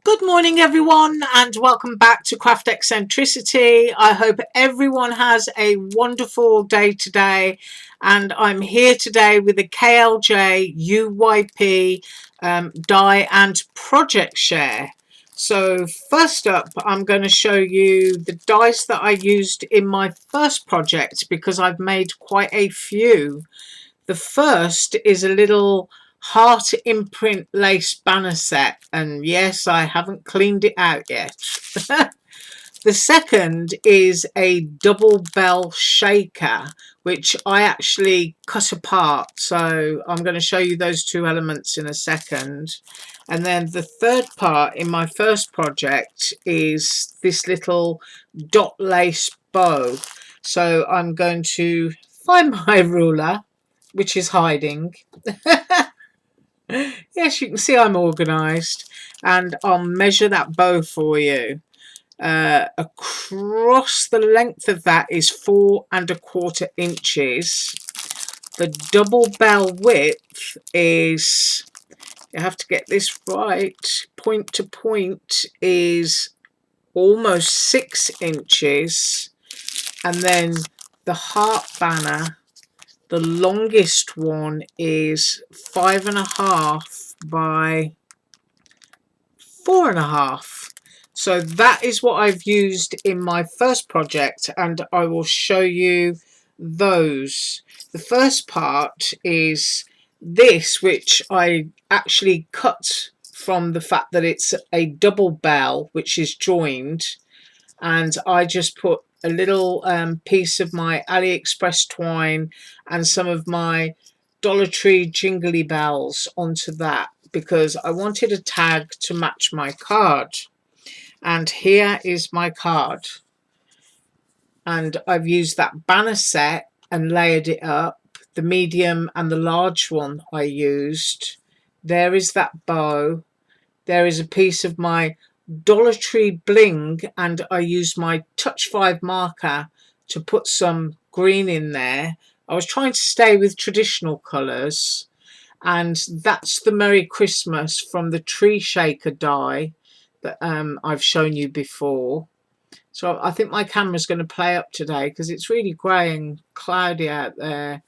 Good morning everyone and welcome back to Craft Eccentricity. I hope everyone has a wonderful day today, and I'm here today with a KLJUYP die and project share. So first up, I'm going to show you the dies that I used in my first project because I've made quite a few. The first is a little heart imprint lace banner set, and yes, I haven't cleaned it out yet. The second is a double bell shaker, which I actually cut apart, so I'm going to show you those two elements in a second. And then the third part in my first project is this little dot lace bow. So I'm going to find my ruler, which is hiding. Yes, you can see I'm organised, and I'll measure that bow for you. Across the length of that is 4¼ inches. The double bell width is, you have to get this right, point to point is almost 6 inches, and then the heart banner, the longest one, is 5½ by 4½. So that is what I've used in my first project, and I will show you those. The first part is this, which I actually cut from the fact that it's a double bell which is joined, and I just put a little piece of my AliExpress twine and some of my Dollar Tree jingly bells onto that because I wanted a tag to match my card. And here is my card, and I've used that banner set and layered it up. The medium and the large one I used. There is that bow. There is a piece of my Dollar Tree bling, and I used my Touch 5 marker to put some green in there. I was trying to stay with traditional colours, and that's the Merry Christmas from the Tree Shaker die that I've shown you before. So I think my camera's going to play up today because it's really grey and cloudy out there.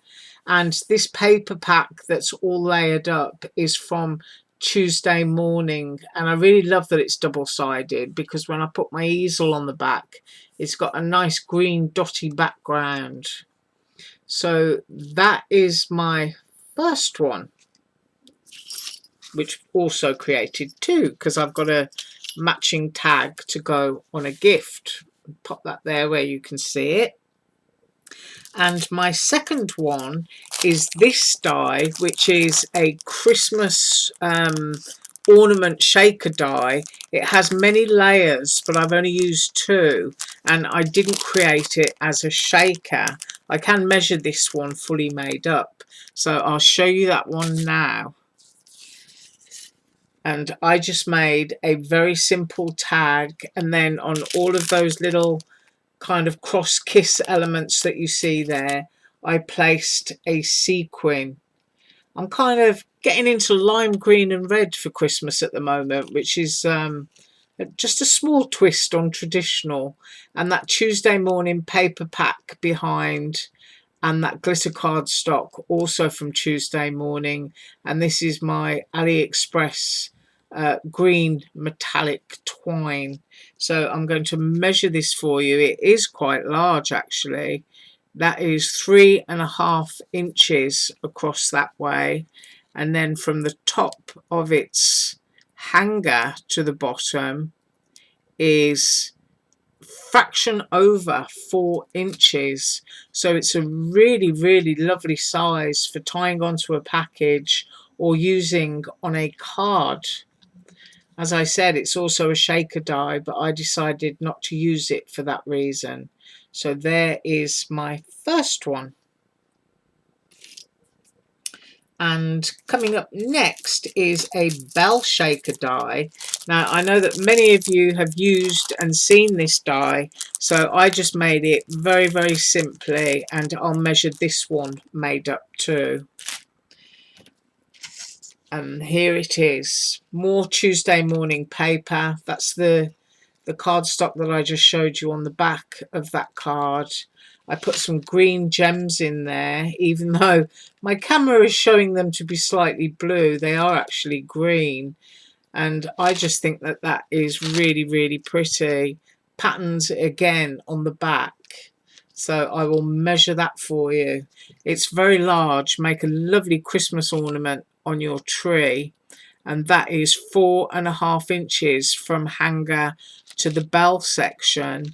And this paper pack that's all layered up is from Tuesday morning, and I really love that it's double-sided because when I put my easel on the back, it's got a nice green dotty background. So that is my first one, which also created two because I've got a matching tag to go on a gift. Pop that there where you can see it. And my second one is this die, which is a Christmas ornament shaker die. It has many layers, but I've only used two, and I didn't create it as a shaker. I can measure this one fully made up, so I'll show you that one now. And I just made a very simple tag, and then on all of those little kind of cross kiss elements that you see there, I placed a sequin. I'm kind of getting into lime green and red for Christmas at the moment, which is just a small twist on traditional. And that Tuesday morning paper pack behind, and that glitter cardstock also from Tuesday morning. And this is my AliExpress green metallic twine. So I'm going to measure this for you. It is quite large actually. That is 3½ inches across that way, and then from the top of its hanger to the bottom is fraction over 4 inches. So it's a really lovely size for tying onto a package or using on a card. As I said, it's also a shaker die, but I decided not to use it for that reason. So there is my first one. And coming up next is a bell shaker die. Now I know that many of you have used and seen this die, so I just made it very simply, and I'll measure this one made up too. And here it is, more Tuesday morning paper. That's the cardstock that I just showed you on the back of that card. I put some green gems in there, even though my camera is showing them to be slightly blue. They are actually green. And I just think that that is really, really pretty. Patterns again on the back. So I will measure that for you. It's very large. Make a lovely Christmas ornament on your tree. And that is 4.5 inches from hanger to the bell section,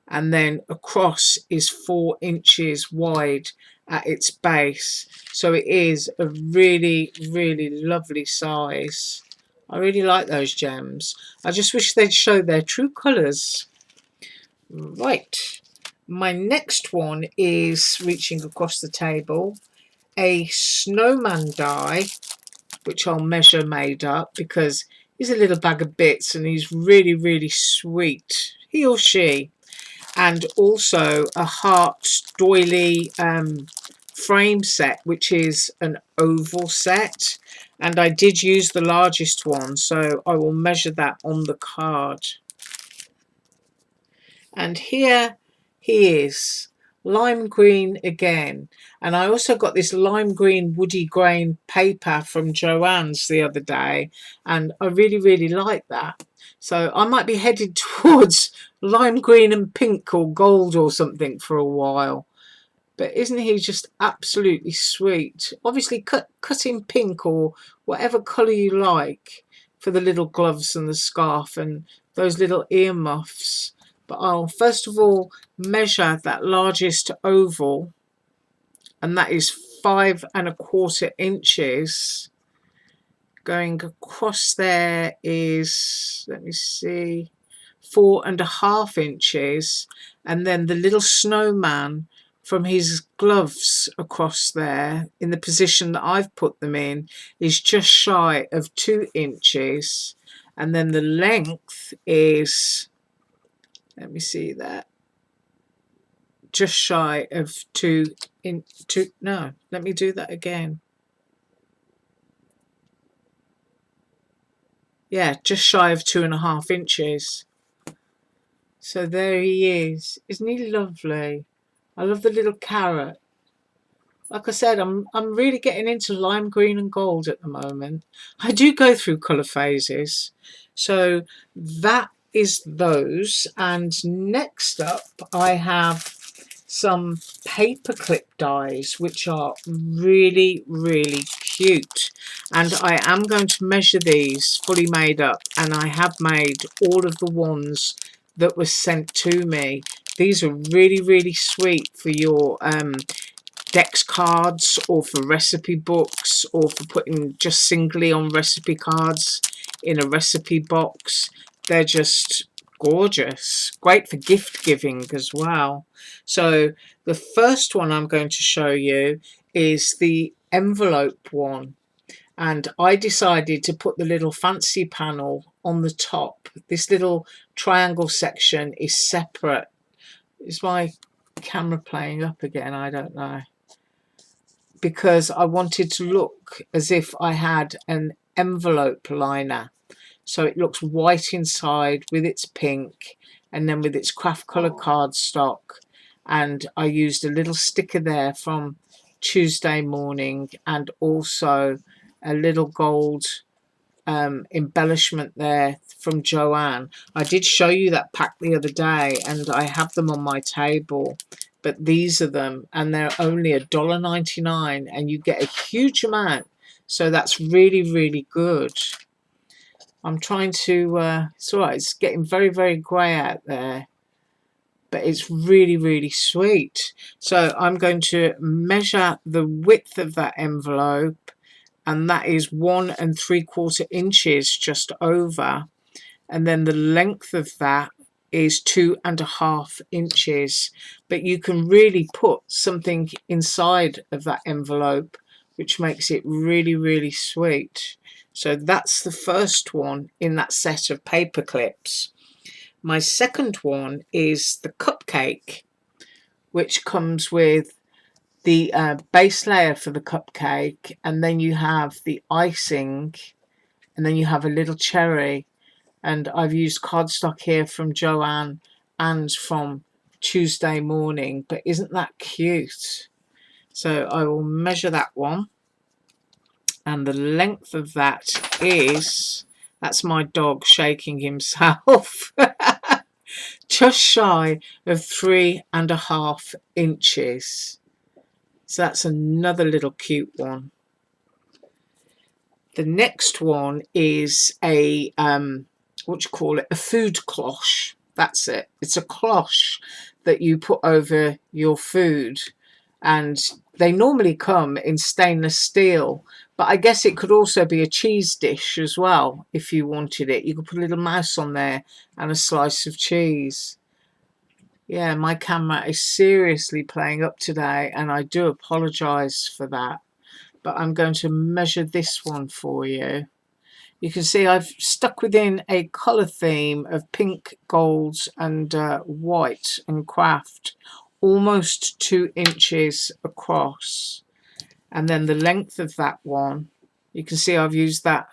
and then across is 4 inches wide at its base. So it is a really, really lovely size. I really like those gems. I just wish they'd show their true colours. Right, my next one is reaching across the table, a snowman die, which I'll measure made up because he's a little bag of bits and he's really, really sweet, he or she. And also a heart doily frame set, which is an oval set, and I did use the largest one, so I will measure that on the card. And here he is, lime green again. And I also got this lime green woody grain paper from Joann's the other day, and I really, really like that. So I might be headed towards lime green and pink or gold or something for a while. But isn't he just absolutely sweet? Obviously cut in pink or whatever colour you like for the little gloves and the scarf and those little earmuffs. But I'll first of all measure that largest oval, and that is 5.25 inches. Going across there is, let me see, 4.5 inches, and then the little snowman from his gloves across there in the position that I've put them in is just shy of 2 inches, and then the length is, let me see that, just shy of 2 no, let me do that again. Yeah, just shy of 2.5 inches. So there he is. Isn't he lovely? I love the little carrot. Like I said, I'm really getting into lime green and gold at the moment. I do go through colour phases. So that is those. And next up I have some paperclip dies, which are really, really cute. And I am going to measure these fully made up, and I have made all of the ones that were sent to me. These are really, really sweet for your Dex cards, or for recipe books, or for putting just singly on recipe cards in a recipe box. They're just gorgeous. Great for gift giving as well. So the first one I'm going to show you is the envelope one. And I decided to put the little fancy panel on the top. This little triangle section is separate. Is my camera playing up again? I don't know. Because I wanted to look as if I had an envelope liner. So it looks white inside with its pink, and then with its craft colour cardstock. And I used a little sticker there from Tuesday morning, and also a little gold embellishment there from Joann. I did show you that pack the other day, and I have them on my table. But these are them, and they're only $1.99, and you get a huge amount. So that's really, really good. I'm trying to, it's all right, it's getting very, very grey out there, but it's really, really sweet. So I'm going to measure the width of that envelope, and that is 1.75 inches, just over. And then the length of that is 2.5 inches. But you can really put something inside of that envelope, which makes it really, really sweet. So that's the first one in that set of paper clips. My second one is the cupcake, which comes with the base layer for the cupcake, and then you have the icing, and then you have a little cherry. And I've used cardstock here from Joanne and from Tuesday Morning, but isn't that cute? So I will measure that one, and the length of that is, that's my dog shaking himself, just shy of 3.5 inches. So that's another little cute one. The next one is a what do you call it, a food cloche. That's it. It's a cloche that you put over your food, and they normally come in stainless steel, but I guess it could also be a cheese dish as well. If you wanted it, you could put a little mouse on there and a slice of cheese. Yeah, my camera is seriously playing up today, and I do apologize for that, but I'm going to measure this one for you. You can see I've stuck within a colour theme of pink, golds and white and craft, almost 2 inches across. And then the length of that one, you can see I've used that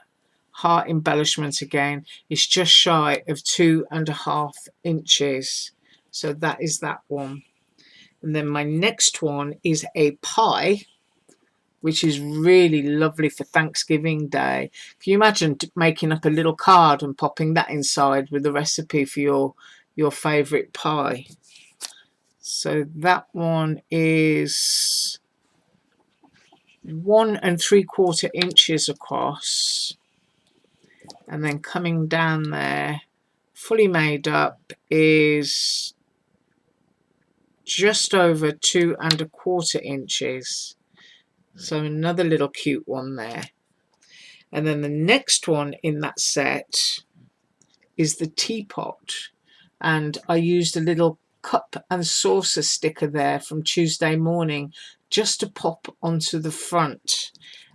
heart embellishment again, is just shy of 2.5 inches. So that is that one. And then my next one is a pie, which is really lovely for Thanksgiving Day. Can you imagine making up a little card and popping that inside with the recipe for your favourite pie? So that one is 1 3/4 inches across, and then coming down there, fully made up, is just over 2 1/4 inches. So another little cute one there. And then the next one in that set is the teapot. And I used a little cup and saucer sticker there from Tuesday Morning just to pop onto the front.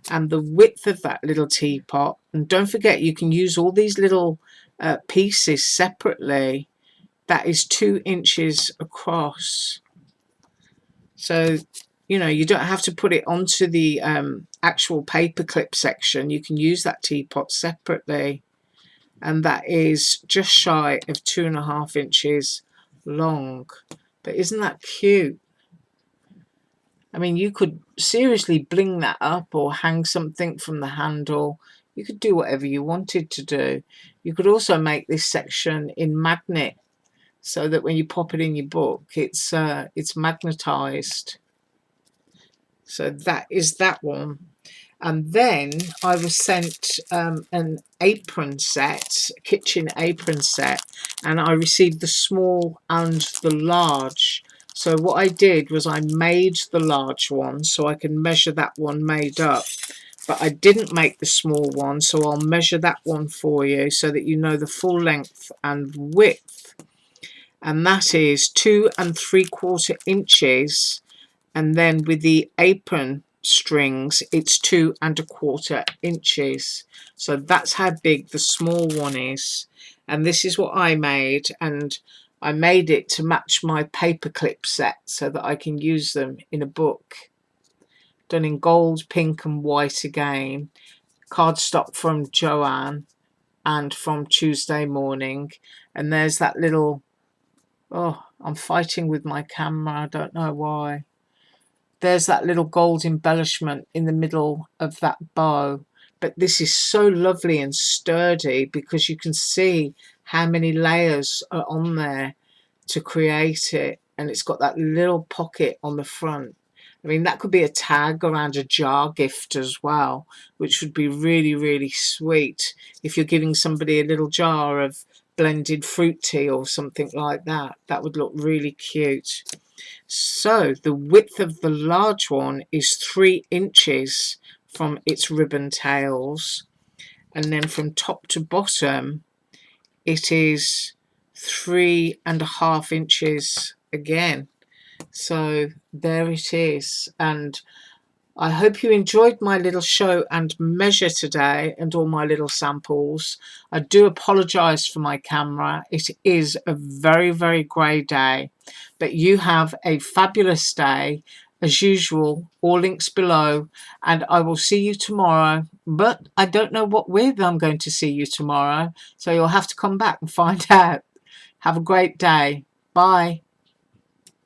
And the width of that little teapot, and don't forget you can use all these little pieces separately, that is 2 inches across. So, you know, you don't have to put it onto the actual paperclip section. You can use that teapot separately. And that is just shy of 2.5 inches long. But isn't that cute? I mean, you could seriously bling that up or hang something from the handle. You could do whatever you wanted to do. You could also make this section in magnet, so that when you pop it in your book, it's magnetized. So that is that one. And then I was sent an apron set, a kitchen apron set, and I received the small and the large. So what I did was I made the large one so I can measure that one made up. But I didn't make the small one, so I'll measure that one for you so that you know the full length and width. And that is 2 3/4 inches. And then with the apron strings, it's 2 1/4 inches. So that's how big the small one is. And this is what I made, and I made it to match my paperclip set so that I can use them in a book. Done in gold, pink and white again. Cardstock from Joanne and from Tuesday Morning. And there's that little, oh, I'm fighting with my camera, I don't know why. There's that little gold embellishment in the middle of that bow. But this is so lovely and sturdy because you can see how many layers are on there to create it. And it's got that little pocket on the front. I mean, that could be a tag around a jar gift as well, which would be really, really sweet if you're giving somebody a little jar of blended fruit tea or something like that. That would look really cute. So the width of the large one is 3 inches from its ribbon tails, and then from top to bottom it is 3.5 inches again. So there it is, and I hope you enjoyed my little show and measure today and all my little samples. I do apologise for my camera. It is a very, very grey day, but you have a fabulous day, as usual, all links below, and I will see you tomorrow, but I don't know what with I'm going to see you tomorrow, so you'll have to come back and find out. Have a great day. Bye.